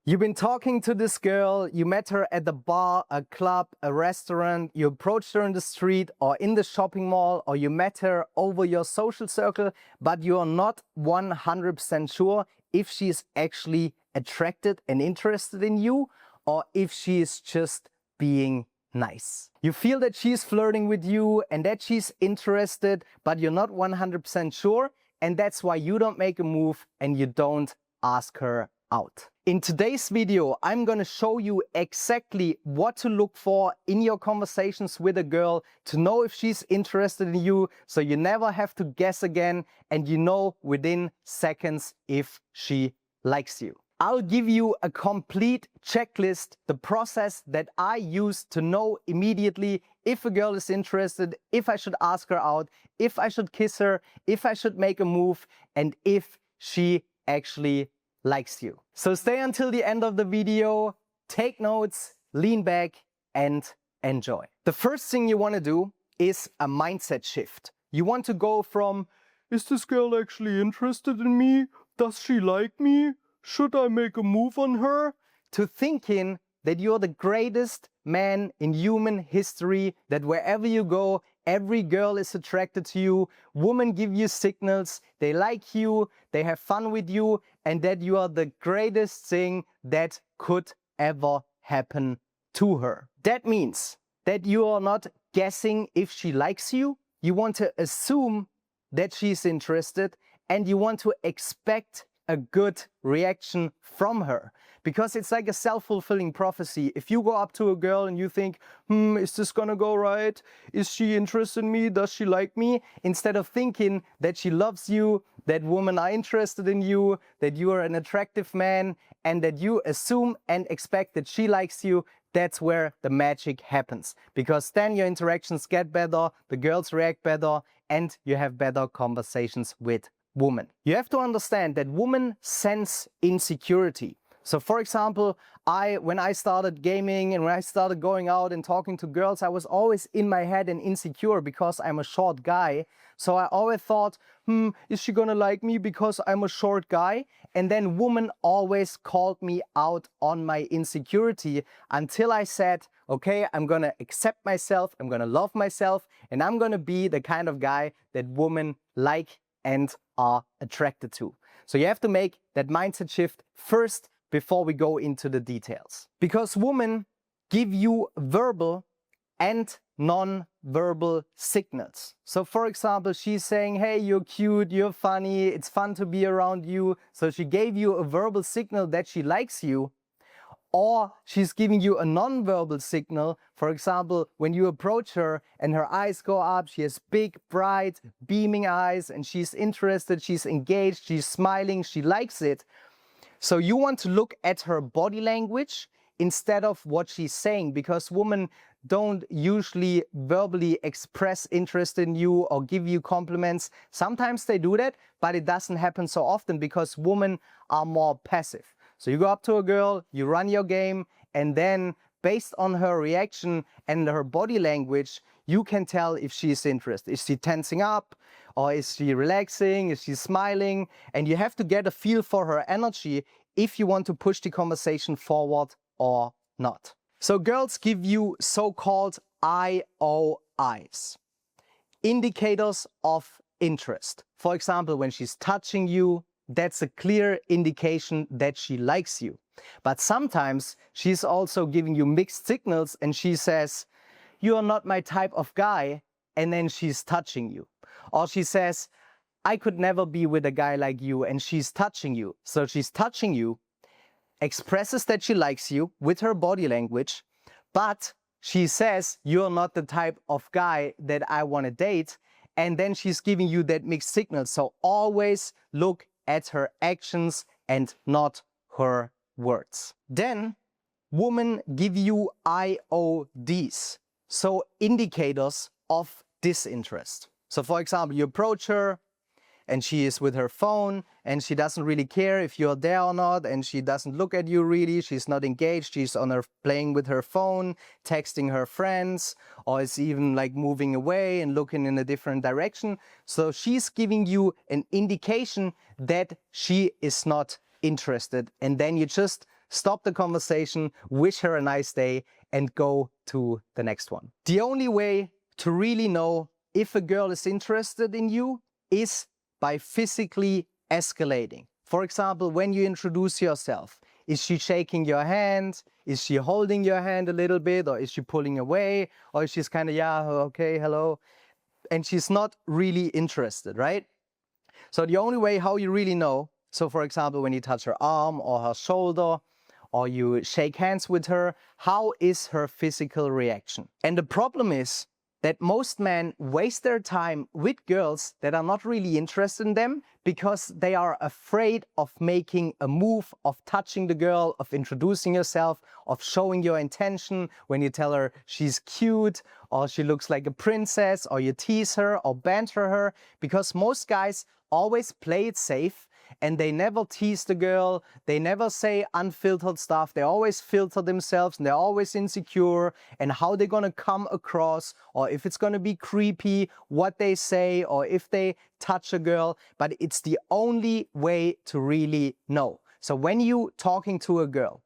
You've been talking to this girl, you met her at the bar, a club, a restaurant, you approached her in the street or in the shopping mall, or you met her over your social circle, but you are not 100% sure if she's actually attracted and interested in you or if she is just being nice. You feel that she's flirting with you and that she's interested, but you're not 100% sure, and that's why you don't make a move and you don't ask her out. In today's video, I'm gonna show you exactly what to look for in your conversations with a girl to know if she's interested in you, so you never have to guess again and you know within seconds if she likes you. I'll give you a complete checklist, the process that I use to know immediately if a girl is interested, if I should ask her out, if I should kiss her, if I should make a move, and if she actually likes you. So stay until the end of the video, take notes, lean back and enjoy. The first thing you want to do is a mindset shift. You want to go from, is this girl actually interested in me? Does she like me? Should I make a move on her? To thinking that you're the greatest man in human history, that wherever you go, every girl is attracted to you, women give you signals, they like you, they have fun with you, and that you are the greatest thing that could ever happen to her. That means that you are not guessing if she likes you, you want to assume that she's interested, and you want to expect a good reaction from her. Because it's like a self-fulfilling prophecy. If you go up to a girl and you think, is this gonna go right? Is she interested in me? Does she like me? Instead of thinking that she loves you, that women are interested in you, that you are an attractive man, and that you assume and expect that she likes you, that's where the magic happens. Because then your interactions get better, the girls react better, and you have better conversations with women. You have to understand that women sense insecurity. So for example, when I started gaming and when I started going out and talking to girls, I was always in my head and insecure because I'm a short guy. So I always thought, is she gonna like me because I'm a short guy? And then women always called me out on my insecurity until I said, okay, I'm gonna accept myself, I'm gonna love myself, and I'm gonna be the kind of guy that women like and are attracted to. So you have to make that mindset shift first before we go into the details. Because women give you verbal and non-verbal signals. So for example, she's saying, hey, you're cute, you're funny, it's fun to be around you. So she gave you a verbal signal that she likes you. Or she's giving you a non-verbal signal. For example, when you approach her and her eyes go up, she has big, bright, beaming eyes and she's interested, she's engaged, she's smiling, she likes it. So you want to look at her body language instead of what she's saying, because women don't usually verbally express interest in you or give you compliments. Sometimes they do that, but it doesn't happen so often because women are more passive. So you go up to a girl, you run your game, and then based on her reaction and her body language, you can tell if she's interested. Is she tensing up? Or is she relaxing? Is she smiling? And you have to get a feel for her energy if you want to push the conversation forward or not. So girls give you so-called IOIs, indicators of interest. For example, when she's touching you, that's a clear indication that she likes you. But sometimes she's also giving you mixed signals and she says, you are not my type of guy, and then she's touching you. Or she says, I could never be with a guy like you, and she's touching you. So she's touching you, expresses that she likes you with her body language, but she says, you're not the type of guy that I want to date, and then she's giving you that mixed signal. So always look at her actions and not her words. Then women give you IODs, so indicators of disinterest. So for example, you approach her and she is with her phone and she doesn't really care if you're there or not, and she doesn't look at you really, she's not engaged, she's on her playing with her phone, texting her friends, or is even like moving away and looking in a different direction. So she's giving you an indication that she is not interested, and then you just stop the conversation, wish her a nice day, and go to the next one. The only way to really know if a girl is interested in you is by physically escalating. For example, when you introduce yourself, is she shaking your hand? Is she holding your hand a little bit? Or is she pulling away? Or is she kind of, yeah, okay, hello? And she's not really interested, right? So the only way how you really know, so for example, when you touch her arm or her shoulder, or you shake hands with her, how is her physical reaction? And the problem is that most men waste their time with girls that are not really interested in them because they are afraid of making a move, of touching the girl, of introducing yourself, of showing your intention when you tell her she's cute or she looks like a princess, or you tease her or banter her, because most guys always play it safe and they never tease the girl, they never say unfiltered stuff, they always filter themselves and they're always insecure and how they're gonna come across, or if it's gonna be creepy, what they say, or if they touch a girl. But it's the only way to really know. So when you talking to a girl,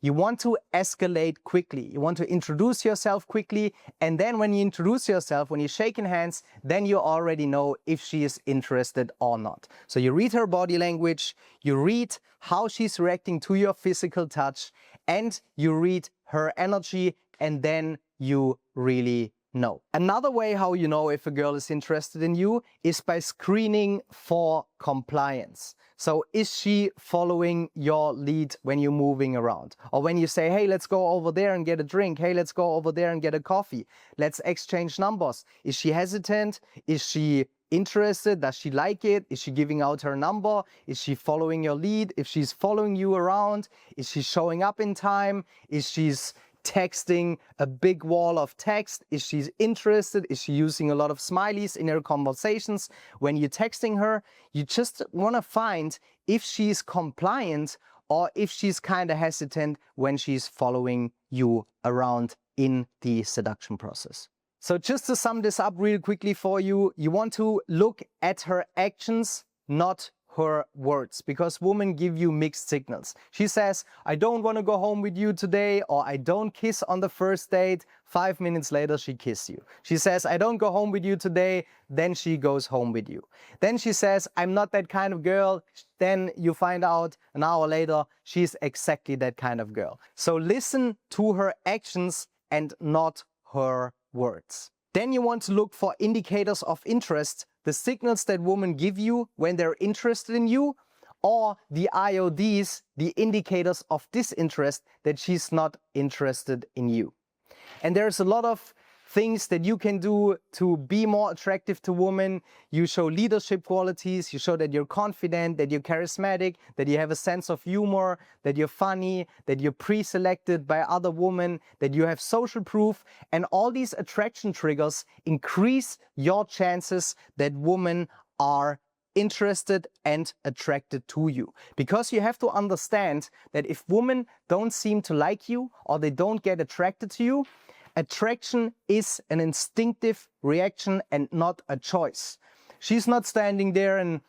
you want to escalate quickly. You want to introduce yourself quickly. And then when you introduce yourself, when you're shaking hands, then you already know if she is interested or not. So you read her body language, you read how she's reacting to your physical touch, and you read her energy, and then you really know. Another way how you know if a girl is interested in you is by screening for compliance. So is she following your lead when you're moving around? Or when you say, hey, let's go over there and get a drink. Hey, let's go over there and get a coffee. Let's exchange numbers. Is she hesitant? Is she interested? Does she like it? Is she giving out her number? Is she following your lead? If she's following you around, is she showing up in time? Is she's texting a big wall of text? Is she interested? Is she using a lot of smileys in her conversations? When you're texting her, you just want to find if she's compliant or if she's kind of hesitant when she's following you around in the seduction process. So just to sum this up real quickly for you, you want to look at her actions, not her words, because women give you mixed signals. She says, I don't want to go home with you today, or I don't kiss on the first date. 5 minutes later, she kisses you. She says, I don't go home with you today. Then she goes home with you. Then she says, I'm not that kind of girl. Then you find out an hour later, she's exactly that kind of girl. So listen to her actions and not her words. Then you want to look for indicators of interest, the signals that women give you when they're interested in you, or the IODs, the indicators of disinterest, that she's not interested in you. And there's a lot of things that you can do to be more attractive to women. You show leadership qualities, you show that you're confident, that you're charismatic, that you have a sense of humor, that you're funny, that you're pre-selected by other women, that you have social proof, and all these attraction triggers increase your chances that women are interested and attracted to you. Because you have to understand that if women don't seem to like you or they don't get attracted to you, attraction is an instinctive reaction and not a choice. She's not standing there and,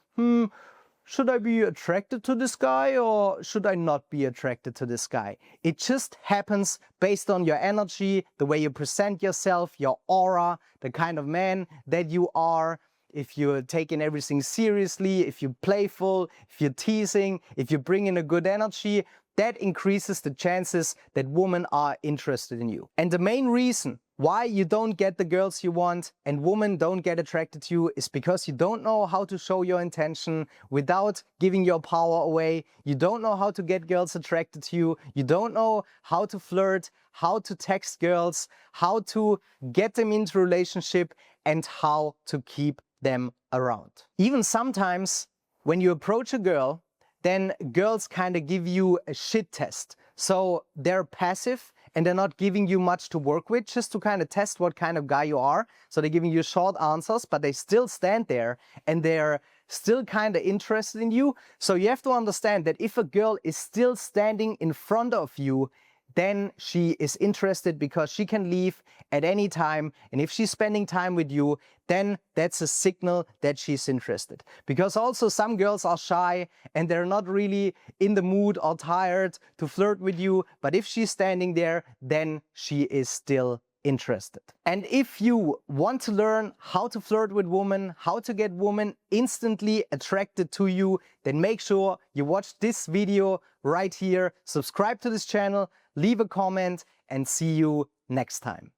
should I be attracted to this guy or should I not be attracted to this guy? It just happens based on your energy, the way you present yourself, your aura, the kind of man that you are. If you're taking everything seriously, if you're playful, if you're teasing, if you bring in a good energy, that increases the chances that women are interested in you. And the main reason why you don't get the girls you want and women don't get attracted to you is because you don't know how to show your intention without giving your power away. You don't know how to get girls attracted to you. You don't know how to flirt, how to text girls, how to get them into a relationship, and how to keep them around. Even sometimes when you approach a girl, then girls kind of give you a shit test. So they're passive and they're not giving you much to work with, just to kind of test what kind of guy you are. So they're giving you short answers, but they still stand there and they're still kind of interested in you. So you have to understand that if a girl is still standing in front of you, then she is interested because she can leave at any time. And if she's spending time with you, then that's a signal that she's interested. Because also some girls are shy and they're not really in the mood or tired to flirt with you. But if she's standing there, then she is still interested. And if you want to learn how to flirt with women, how to get women instantly attracted to you, then make sure you watch this video right here, subscribe to this channel, leave a comment, and see you next time.